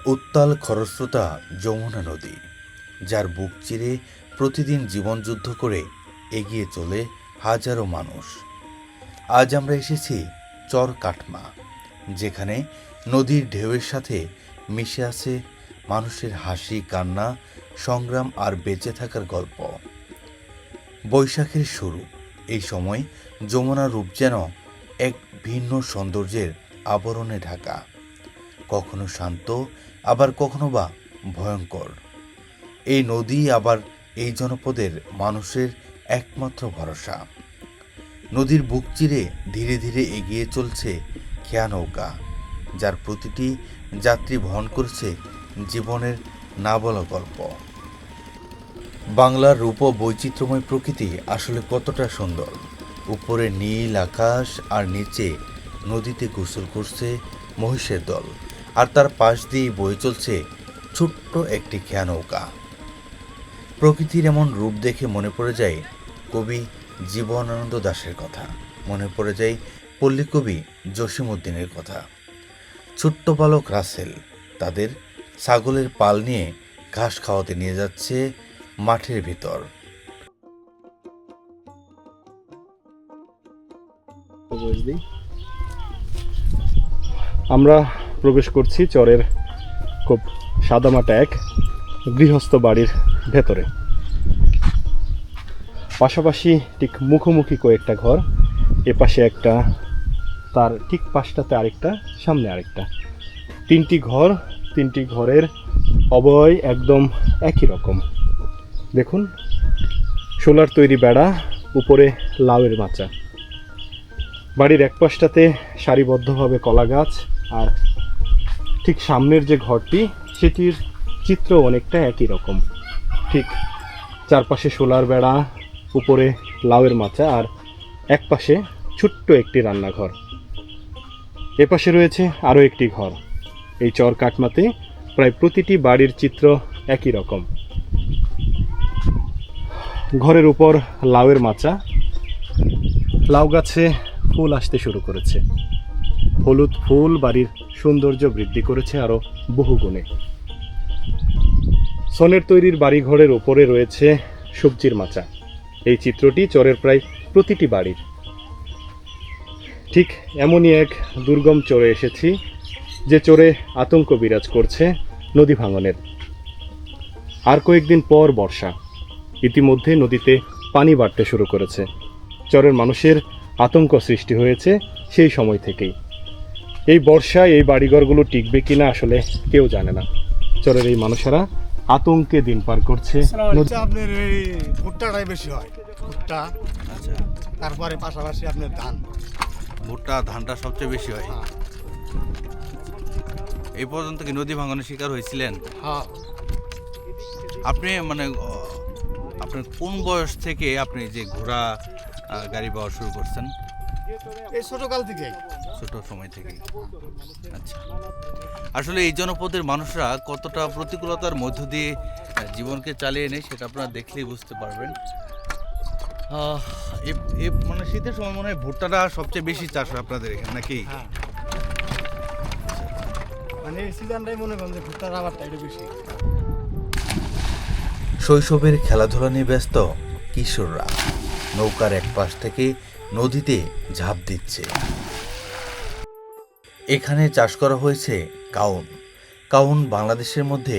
উত্তাল খরস্রোতা যমুনা নদী, যার বুক চিরে প্রতিদিন জীবনযুদ্ধ করে এগিয়ে চলে হাজারো মানুষ। আজ আমরা এসেছি চর কাটমা, যেখানে নদীর ঢেউয়ের সাথে মিশে আছে মানুষের হাসি, কান্না, সংগ্রাম আর বেঁচে থাকার গল্প। বৈশাখের শুরু, এই সময় যমুনার রূপ যেন এক ভিন্ন সৌন্দর্যের আবরণে ঢাকা, কখনো শান্ত, আবার কখনো বা ভয়ঙ্কর। এই নদী আবার এই জনপদের মানুষের একমাত্র ভরসা। নদীর বুক চিরে ধীরে ধীরে এগিয়ে চলছে খেয়া নৌকা, যার প্রতিটি যাত্রী বহন করছে জীবনের না বলা গল্প। বাংলার রূপ ও বৈচিত্র্যময় প্রকৃতি আসলে কতটা সুন্দর। উপরে নীল আকাশ আর নিচে নদীতে গোসল করছে মহিষের দল, আর তার পাশ দিয়ে বয়ে চলছে ছোট্ট একটি খেয়া নৌকা। প্রকৃতির এমন রূপ দেখে মনে পড়ে যায় কবি জীবনানন্দ দাশের কথা, মনে পড়ে যায় পল্লী কবি জসিমউদ্দিনের কথা। ছোট্ট বালক রাসেল তাদের ছাগলের পাল নিয়ে ঘাস খাওয়াতে নিয়ে যাচ্ছে মাঠের ভিতর। আমরা প্রবেশ করছি চরের খুব সাদামাটা এক গৃহস্থ বাড়ির ভেতরে। পাশাপাশি ঠিক মুখোমুখি কয়েকটা ঘর, এপাশে একটা, তার ঠিক পাশটাতে আরেকটা, সামনে আরেকটা, তিনটি ঘরের অবয় একদম একই রকম। দেখুন, সোলার তৈরি বেড়া, উপরে লাউয়ের মাচা। বাড়ির এক পাশটাতে সারিবদ্ধভাবে কলা গাছ, আর ঠিক সামনের যে ঘরটি সেটির চিত্র অনেকটা একই রকম। ঠিক চারপাশে সোলার বেড়া, উপরে লাউয়ের মাচা, আর এক পাশে ছোট্ট একটি রান্নাঘর। এপাশে রয়েছে আরও একটি ঘর। এই চর কাটমাতে প্রায় প্রতিটি বাড়ির চিত্র একই রকম। ঘরের উপর লাউয়ের মাচা, লাউ গাছে ফুল আসতে শুরু করেছে। হলুদ ফুল বাড়ির সৌন্দর্য বৃদ্ধি করেছে আরও বহুগুণে। সনের তৈরির বাড়িঘরের ওপরে রয়েছে সবজির মাচা। এই চিত্রটি চরের প্রায় প্রতিটি বাড়ির। ঠিক এমনই এক দুর্গম চরে এসেছি, যে চরে আতঙ্ক বিরাজ করছে নদী ভাঙনের। আর কয়েকদিন পর বর্ষা, ইতিমধ্যে নদীতে পানি বাড়তে শুরু করেছে। চরের মানুষের আতঙ্ক সৃষ্টি হয়েছে সেই সময় থেকেই। এই বর্ষায় এই বাড়িঘরগুলো টিকবে কিনা আসলে কেউ জানে না। চরের এই মানুষেরা আতঙ্কে দিন পার করছে। আপনার এই ভুট্টাটাই বেশি হয়, ভুট্টা। আচ্ছা, তারপরে পাশাপাশি আপনার ধান। ভুট্টা, ধানটা সবচেয়ে বেশি হয়। হ্যাঁ। এই পর্যন্ত কি নদী ভাঙনের শিকার হয়েছিলেন? হ্যাঁ। আপনি মানে আপনার কোন বয়স থেকে আপনি যে ঘোড়া গাড়ি পাওয়া শুরু করছেন? এই ছোটকাল থেকে। ছোট সময় থেকেই। আচ্ছা, আসলে এই জনপদের মানুষরা কতটা প্রতিকূলতার মধ্য দিয়ে জীবনকে চালিয়ে নেয় সেটা আপনারা দেখলেই বুঝতে পারবেন। মানে শীতের সময় মনে হয় ভুট্টাটা সবচেয়ে বেশি চাষ হয় আপনাদের এখানে, নাকি? হ্যাঁ। মানে এই সিজনটাই মনে করেন যে ভুট্টার আবারটা একটু বেশি। শৈশবের খেলাধুলা নিয়ে ব্যস্ত কিশোররা নৌকার এক পাশ থেকে নদীতে ঝাঁপ দিচ্ছে। এখানে চাষ করা হয়েছে কাউন। কাউন বাংলাদেশের মধ্যে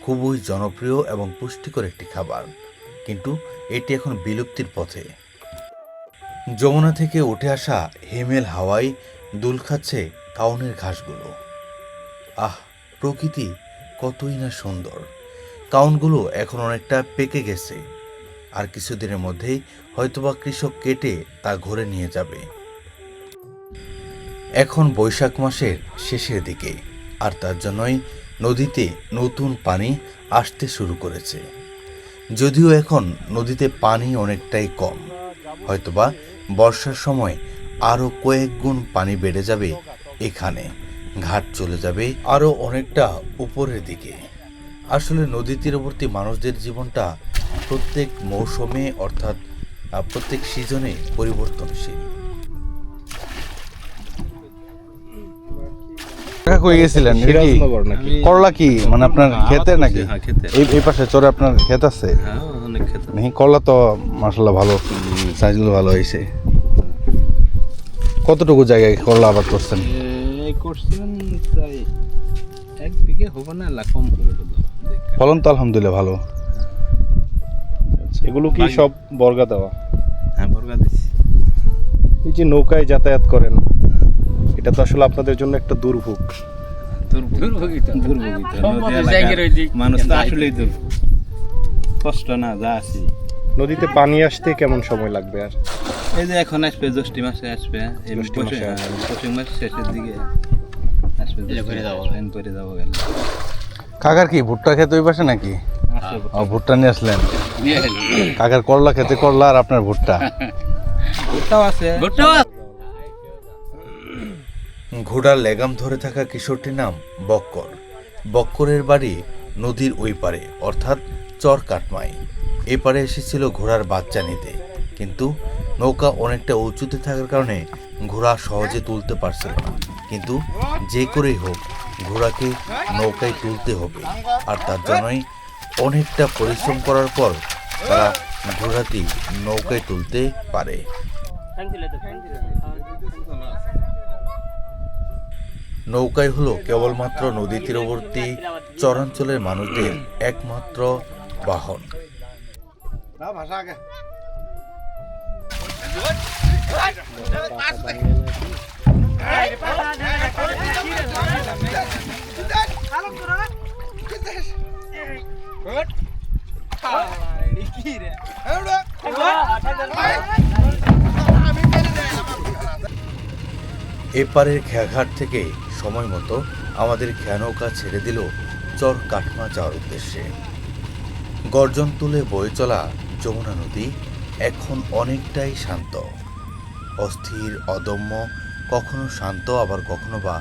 খুবই জনপ্রিয় এবং পুষ্টিকর একটি খাবার, কিন্তু এটি এখন বিলুপ্তির পথে। যমুনা থেকে উঠে আসা হিমেল হাওয়ায় দুল খাচ্ছে কাউনের ঘাসগুলো। আহ, প্রকৃতি কতই না সুন্দর। কাউনগুলো এখন অনেকটা পেকে গেছে, আর কিছুদিনের মধ্যেই হয়তোবা কৃষক কেটে তা ঘরে নিয়ে যাবে। এখন বৈশাখ মাসের শেষের দিকে, আর তার জন্যই নদীতে নতুন পানি আসতে শুরু করেছে। যদিও এখন নদীতে পানি অনেকটাই কম, হয়তোবা বর্ষার সময় আরও কয়েক গুণ পানি বেড়ে যাবে। এখানে ঘাট চলে যাবে আরও অনেকটা উপরের দিকে। আসলে নদী তীরবর্তী মানুষদের জীবনটা প্রত্যেক মৌসুমে, অর্থাৎ প্রত্যেক সিজনে পরিবর্তনশীল। কাকা কই গেছিলেন? এটা কি সিরাজনগর নাকি? করলা কি মানে আপনার খেতে নাকি? হ্যাঁ, খেতে। এই পাশে চরে আপনার ক্ষেত আছে? হ্যাঁ, অনেক খেতে। নাকি করলা তো মাশাআল্লাহ ভালো, সাইজগুলো ভালো হয়েছে। কতটুকু জায়গায় করলা আবাদ করছেন? এই করছিলেন প্রায় 1 বিঘে হবে না, কম করে হলো। ফলন তো আলহামদুলিল্লাহ ভালো। এগুলো কি সব বর্গা দেওয়া? হ্যাঁ, বর্গা দিছি। এই যে নৌকায় যাতায়াত করেন, এটা তো আসলে আপনাদের জন্য একটা দুর্ভোগ। দুর্ভোগিত। নদী এলাকার মানুষ তো আসলেই দুর্ভোগ। কষ্ট না, যা আছে। নদীতে পানি আসতে কেমন সময় লাগবে আর? এই যে এখন আসবে, জ্যৈষ্ঠ মাসে আসবে, এই জ্যৈষ্ঠ মাসে আসবে। পৌষ মাস শেষের দিকে আসবে, করে যাবো গেলে। কাকার কি ভুট্টা খেতে ওই পাশে নাকি? আসবে। ও ভুট্টা নিয়ে আসলেন। কাকার করলা খেতে করলা আর আপনার ভুট্টা। ভুট্টাও আছে। ঘোড়ার লেগাম ধরে থাকা কিশোরটির নাম বক্কর। বক্করের বাড়ি নদীর ওই পারে, অর্থাৎ চর কাটমাই। এ পারে এসেছিল ঘোড়ার বাচ্চা নিতে, কিন্তু নৌকা অনেকটা উঁচুতে থাকার কারণে ঘোড়া সহজে তুলতে পারছিল না। কিন্তু যে করেই হোক ঘোড়াকে নৌকায় তুলতে হবে, আর তার জন্যই অনেকটা পরিশ্রম করার পর তারা ঘোড়াটি নৌকায় তুলতে পারে। নৌকাই হলো কেবলমাত্র নদী তীরবর্তী চরাঞ্চলের মানুষদের একমাত্র বাহন। এপারের খেয়াঘাট থেকে সময় মতো আমাদের খেয়ানৌকা ছেড়ে দিল চর কাটমা যাওয়ার উদ্দেশ্যে। গর্জন তুলে বয়ে চলা যমুনা নদী এখন অনেকটাই শান্ত, অস্থির, অদম্য, কখনো শান্ত আবার কখনো বা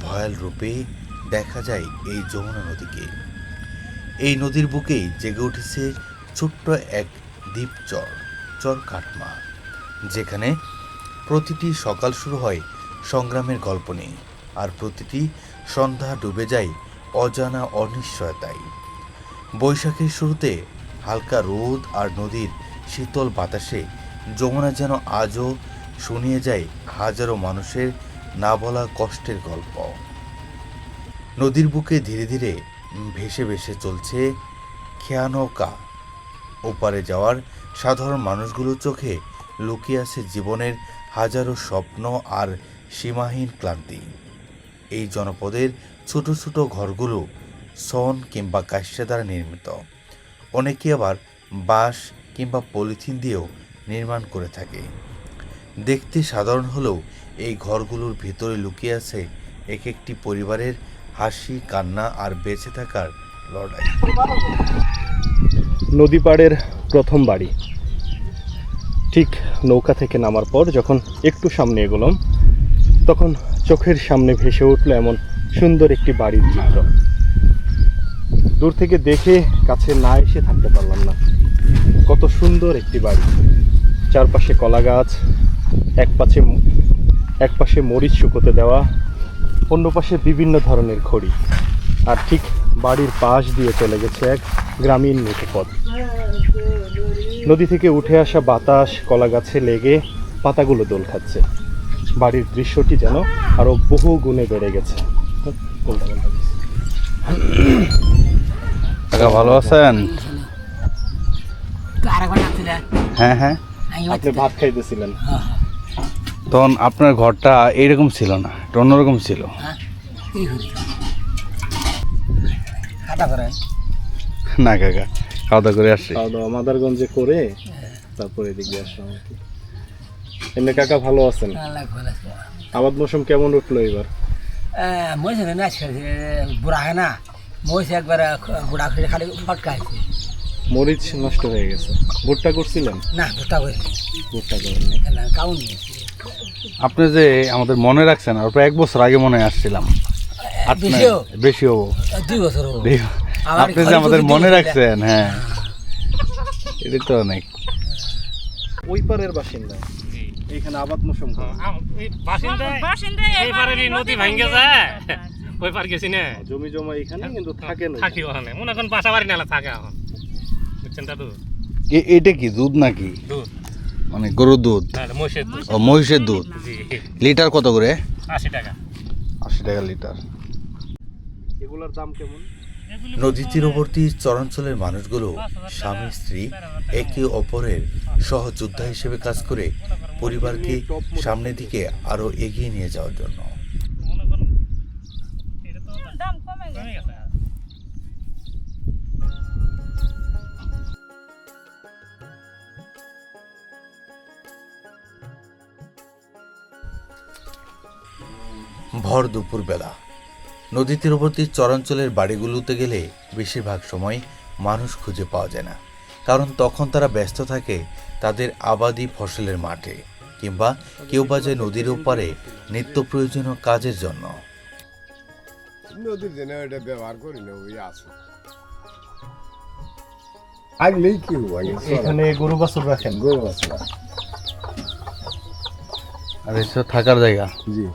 ভয়াল রূপে দেখা যায় এই যমুনা নদীকে। এই নদীর বুকেই জেগে উঠেছে ছোট্ট এক দ্বীপ চর, চর কাটমা, যেখানে প্রতিটি সকাল শুরু হয় সংগ্রামের গল্প নিয়ে, আর প্রতিটি সন্ধ্যা ডুবে যায় অজানা অনিশ্চয়তায়। বৈশাখের শুরুতে হালকা রোদ আর নদীর শীতল বাতাসে যমুনা যেন আজও শুনিয়ে যায় হাজারো মানুষের না বলা কষ্টের গল্প। নদীর বুকে ধীরে ধীরে ভেসে ভেসে চলছে খেয়ানৌকা। ওপারে যাওয়ার সাধারণ মানুষগুলোর চোখে লুকিয়ে আছে জীবনের হাজারো স্বপ্ন আর সীমাহীন ক্লান্তি। এই জনপদের ছোট ছোট ঘরগুলো শন কিংবা কাষ্যা দ্বারা নির্মিত, অনেকে আবার বাঁশ কিংবা পলিথিন দিয়েও নির্মাণ করে থাকে। দেখতে সাধারণ হলেও এই ঘরগুলোর ভিতরে লুকিয়ে আছে এক একটি পরিবারের হাসি, কান্না আর বেঁচে থাকার লড়াই। নদী পাড়ের প্রথম বাড়ি। ঠিক নৌকা থেকে নামার পর যখন একটু সামনে এগোলাম, তখন চোখের সামনে ভেসে উঠল এমন সুন্দর একটি বাড়ির চিত্র। দূর থেকে দেখে কাছে না এসে থাকতে পারলাম না। কত সুন্দর একটি বাড়ি, চারপাশে কলা গাছ, এক পাশে মরিচ শুকোতে দেওয়া, অন্য পাশে বিভিন্ন ধরনের খড়ি, আর ঠিক বাড়ির পাশ দিয়ে চলে গেছে এক গ্রামীণ মেঠোপথ। নদী থেকে উঠে আসা বাতাস কলা গাছে লেগে পাতাগুলো দোল খাচ্ছে। বাড়ির দৃশ্যটি যেন আরো বহু গুণে বেড়ে গেছে। কাকা ভালো আছেন? হ্যাঁ হ্যাঁ। আপনি ভাত খাইতেছিলেন? তখন আপনার ঘরটা এইরকম ছিল না, একটু অন্যরকম ছিল। না কাকা, খাওয়া দাওয়া করে আসছি। খাওয়া দাওয়া মাদারগঞ্জে করে তারপরে এদিক দিয়ে আসলাম আর কি। এমনি কাকা ভালো আছেন? আবাদ মৌসুম কেমন উঠলো এবার? মরিচ নষ্ট হয়ে গেছে। ভুট্টা করছিলেন? ভুট্টা করেননি। আপনি যে আমাদের মনে রাখছেন, আর প্রায় 1 বছর আগে মনে হয় আসছিলাম। বেশি হবো। আপনি যে আমাদের মনে রাখছেন, হ্যাঁ, এটা তো অনেক। ওই পারের বাসিন্দা? এইখানে আবাদ মৌসুম করে। বাসিন্দা এই পারে নদী ভাঙ্গে যায় ওই পার গেছি না জমি জমা এখানে কিন্তু থাকে না। থাকি ওখানে মনে এখন বাসা বাড়ি নালা থাকে এখন বুঝছেন দাদু এটা কি দুধ নাকি? দুধ মানে গরুর দুধ? মহিষের দুধ। ও মহিষের দুধ। জি লিটার কত করে? 80 টাকা। 80 টাকা লিটার। এগুলোর দাম কেমন? নদী তীরবর্তী চরাঞ্চলের মানুষগুলো স্বামী স্ত্রী একে অপরের সহযোদ্ধা হিসেবে কাজ করে পরিবারকে সামনের দিকে আরো এগিয়ে নিয়ে যাওয়ার জন্য। দাম কমে গেছে। ভর দুপুর বেলা নদী তীরবর্তী চরাঞ্চলের বাড়িগুলোতে গেলে বেশিরভাগ সময় মানুষ খুঁজে পাওয়া যায় না, কারণ তখন তারা ব্যস্ত থাকে তাদের আবাদি ফসলের মাঠে, কিংবা কেউ বা যায় নদীর ওপারে নিত্য প্রয়োজনীয় কাজের জন্য। নদীর জন্য এটা ব্যবহার করি না, ওই আছে আগলেই কি হয়। এখানে গরু বাছুর রাখেন? গরু আছে। আর এটা থাকার জায়গা। জি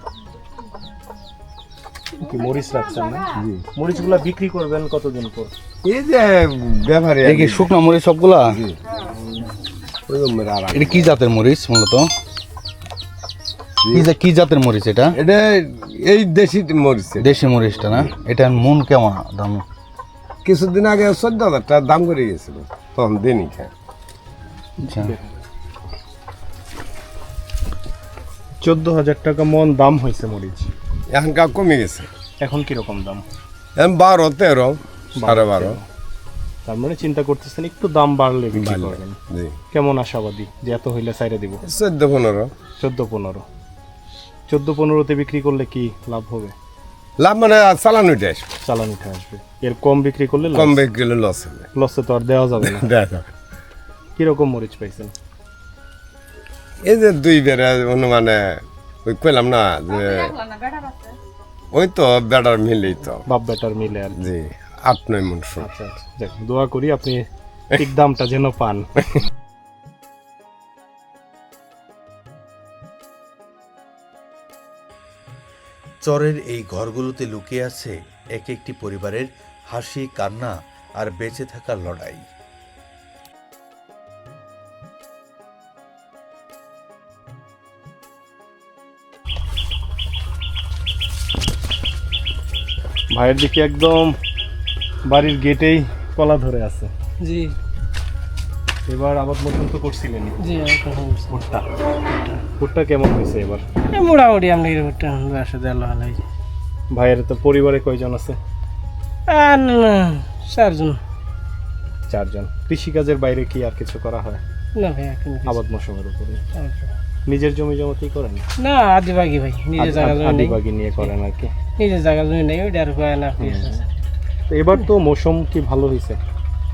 কি মরিচ রাখছেন না? জি। মরিচগুলা বিক্রি করবেন কতদিন পর? এই যে ব্যবহারে এটা কি শুকনো মরিচ সবগুলা? জি ওই মেরা এটা কি জাতের মরিচ মূলত? কি জাতের মরিচ এটা? এটা এই দেশি মরিচ। দেশি মরিচটা না? এটা মন কেমন দাম? কিছুদিন আগে 14,000 টাকা দাম করে গেছিল, তখন দিনই খায়। আচ্ছা, 14,000 টাকা মন দাম হয়েছে মরিচ। এখনকার কমে গেছে, এখন কিরকম দাম? এখন 12, 13, 12.5। তার মানে চিন্তা করতেছেন একটু দাম বাড়লে বিক্রি বাড়লে। করবেন। জি কেমন আশাবাদী যে এত হইলে চাইরে দিব? 14-15। 14-15। 14-15-তে বিক্রি করলে কি লাভ হবে? লাভ মানে চালানোটা আসবে, চালানিটা আসবে। এর কম বিক্রি করলে কম বেশি গেলে লস হবে। লসে তো আর দেওয়া যাবে না। দেখা যাবে। কিরকম মরিচ পাইছেন? এই যে 2 বেড়া মানে ওই কইলাম না যে ওই তো বেড়ার মিলেই তো বাপ বেটার মিলে আর কি। জি 8-9 মন। আচ্ছা আচ্ছা, যাক, দোয়া করি আপনি ঠিক দামটা যেন পান। চরের এই ঘরগুলোতে লুকিয়ে আছে এক একটি পরিবারের হাসি, কান্না আর বেঁচে থাকার লড়াই। ভাইয়ের দিকে একদম বাড়ির গেটেই কলা ধরে আছে। জি এবার আবাদ মতন তো করছিলেন জি ভুট্টা। ভুট্টা কেমন হয়েছে এবার? মোটামুটি আপনি ভুট্টা আসে দেওয়া ভালোই। ভাইয়ের তো পরিবারে কয়জন আছে? আর না 4 জন। 4 জন। কৃষিকাজের বাইরে কি আর কিছু করা হয়? না ভাই এখন আবাদ মৌসুমের উপরে নিজের জমি জমাতেই করেন? না আদিবাগী ভাই, নিজের জায়গা জমি নেই। আদিবাগী নিয়ে করেন আর কি। নিজের জায়গা জমি নেই, ওইটা আর কয় না। তো এবার তো মৌসুম কি ভালো হয়েছে?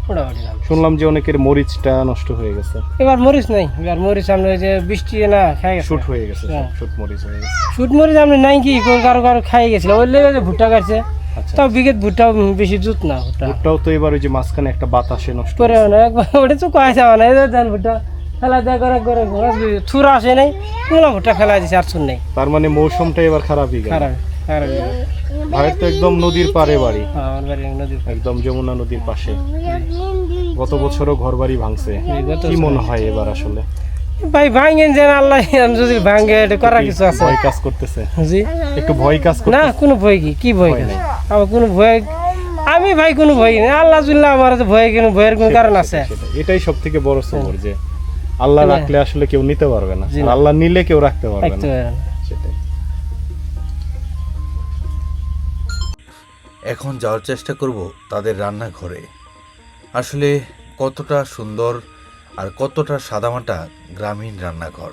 মোটামুটি ভালো। শুনলাম যে অনেকের মরিচটা নষ্ট হয়ে গেছে। এবার মরিচ নাই, এবার মরিচ আমরা ওই যে বৃষ্টি না খাই গেছে। শুট হয়ে গেছে, হ্যাঁ। শুট মরিচ হয়ে গেছে। শুট মরিচ আপনি নাই কি কারো কারো খাই গেছিল, ওই লেগে ভুট্টা কাটছে। আচ্ছা, তাও বিঘেত ভুট্টা বেশি জুত না ভুট্টা। ভুট্টাও তো এবার ওই যে মাঝখানে একটা বাতাসে নষ্ট করে না একবার ওটা তো কয় যাওয়া না, এই ধান ভুট্টা ফেলা দেওয়া করে থুর আসে নাই, পুরো ভুট্টা ফেলা দিছে আর চুন নেই। তার মানে মৌসুমটা এবার খারাপই গেল। খারাপ খারাপ। ভাইয়ের তো একদম নদীর পারে বাড়ি, আমার বাড়ি নদীর পাড়ে। একদম যমুনা নদীর পাশে। গত বছরও ঘর বাড়ি ভাঙছে, গত কি মনে হয় এবার আসলে? ভাই ভাঙেন যেন আল্লাহ, যদি ভাঙে এটা করার কিছু আছে? ভয় কাজ করতেছে? জি একটু ভয় কাজ না, করতেছে? কোনো ভয় কি ভয় ভয় নেই নেই। আমার কোনো ভয়, আমি ভাই কোনো ভয় নেই। আল্লাহ জুল্লাহ আমার তো ভয় কোনো ভয়ের কোনো কারণ আছে? এটাই সব থেকে বড় সবর যে আল্লাহ রাখলে আসলে কেউ নিতে পারবে না, জি আর না। আল্লাহ নিলে কেউ রাখতে পারবে রাখতে না। পারে না। সেটাই। এখন যাওয়ার চেষ্টা করব তাদের রান্নাঘরে। আসলে কতটা সুন্দর আর কতটা সাদামাটা গ্রামীণ রান্নাঘর।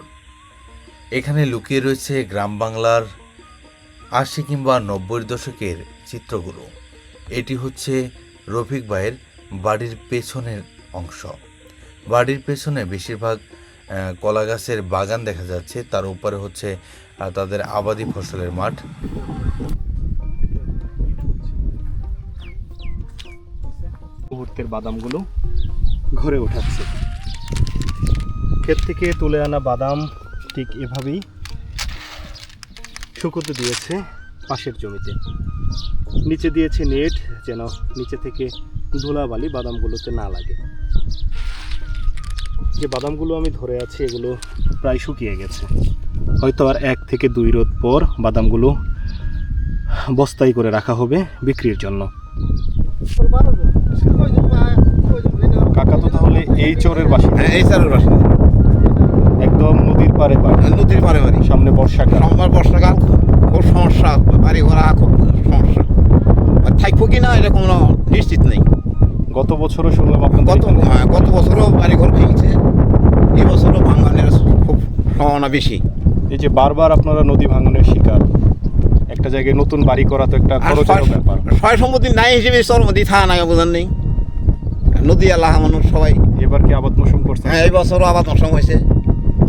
এখানে লুকিয়ে রয়েছে গ্রাম বাংলার 80 কিংবা 90-এর দশকের চিত্রগুলো। এটি হচ্ছে রফিক ভাইয়ের বাড়ির পেছনের অংশ। বাড়ির পেছনে বেশিরভাগ কলা গাছের বাগান দেখা যাচ্ছে, তার উপরে হচ্ছে তাদের আবাদি ফসলের মাঠ। মুহূর্তের বাদামগুলো ঘরে উঠাচ্ছে। ক্ষেত থেকে তুলে আনা বাদাম ঠিক এভাবেই শুকোতে দিয়েছে পাশের জমিতে। নিচে দিয়েছে নেট, যেন নিচে থেকে ধুলাবালি বাদামগুলোতে না লাগে। যে বাদামগুলো আমি ধরে আছি এগুলো প্রায় শুকিয়ে গেছে, হয়তো আর 1 থেকে 2 রোদ পর বাদামগুলো বস্তায় করে রাখা হবে বিক্রির জন্য। কাকা তো তাহলে এই চরের বাসিন্দা? হ্যাঁ, এই চারের বাসিন্দা। একদম নদীর পারে বাড়ি, নদীর পারে বাড়ি। সামনে বর্ষাকাল। সোমবার বর্ষাকাল খুব সমস্যা, বাড়ি ঘোরা খুব সমস্যা। থাকবো কি না এটা কোনো নিশ্চিত নেই। গত বছরও শুনলাম আপনাদের গত বছরও বাড়ি ঘর ভেঙেছে, এই বছরও ভাঙনের খুব সম্ভাবনা বেশি। এই যে বারবার আপনারা নদী ভাঙনের শিকার, একটা জায়গায় নতুন বাড়ি করা তো একটা খরচের ব্যাপার। সয় সম্পত্তি নাই হিসেবে চরমতি থাকা না বোঝার নেই। নদী এলাকা মানুষ সবাই। এবার কি আবাদ মৌসুম করছে? হ্যাঁ, এই বছরও আবাদ মৌসুম হয়েছে।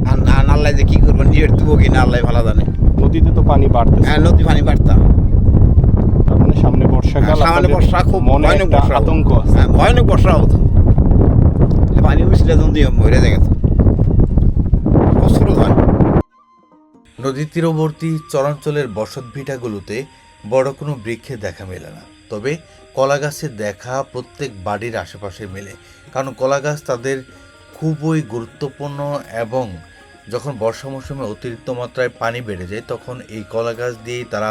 আর আল্লাহ যে কি করবো, নিজের দেবো কি না আল্লাহ ভালো জানে। নদীতে তো পানি বাড়তেছে। হ্যাঁ, নদী পানি বাড়তা। তার মানে সামনে বর্ষাকাল, সামনে আপনাদের বর্ষা খুব মনে ভয়ানক একটা বর্ষা আতঙ্ক আছে। হ্যাঁ, ভয়ানক বর্ষা হতো। পানি উঠলে নদী মরে যায় গেছে, বছর হয়। নদীর তীরবর্তী চরাঞ্চলের বসতভিটাগুলোতে বড় কোনো বৃক্ষের দেখা মেলে না, তবে কলা গাছের দেখা প্রত্যেক বাড়ির আশেপাশে মেলে। কারণ কলা গাছ তাদের খুবই গুরুত্বপূর্ণ, এবং যখন বর্ষা মৌসুমে অতিরিক্ত মাত্রায় পানি বেড়ে যায় তখন এই কলা গাছ দিয়েই তারা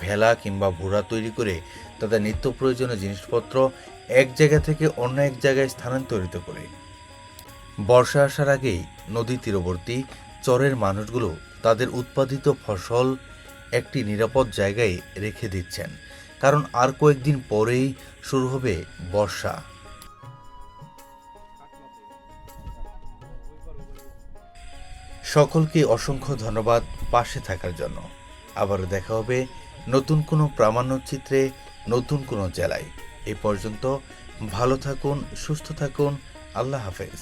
ভেলা কিংবা ভুড়া তৈরি করে তাদের নিত্য প্রয়োজনীয় জিনিসপত্র এক জায়গা থেকে অন্য এক জায়গায় স্থানান্তরিত করে। বর্ষা আসার আগেই নদী তীরবর্তী চরের মানুষগুলো তাদের উৎপাদিত ফসল একটি নিরাপদ জায়গায় রেখে দিচ্ছেন, কারণ আর কয়েকদিন পরেই শুরু হবে বর্ষা। সকলকে অসংখ্য ধন্যবাদ পাশে থাকার জন্য। আবারও দেখা হবে নতুন কোনো প্রামাণ্যচিত্রে, নতুন কোনো জেলায়। এই পর্যন্ত ভালো থাকুন, সুস্থ থাকুন। আল্লাহ হাফেজ।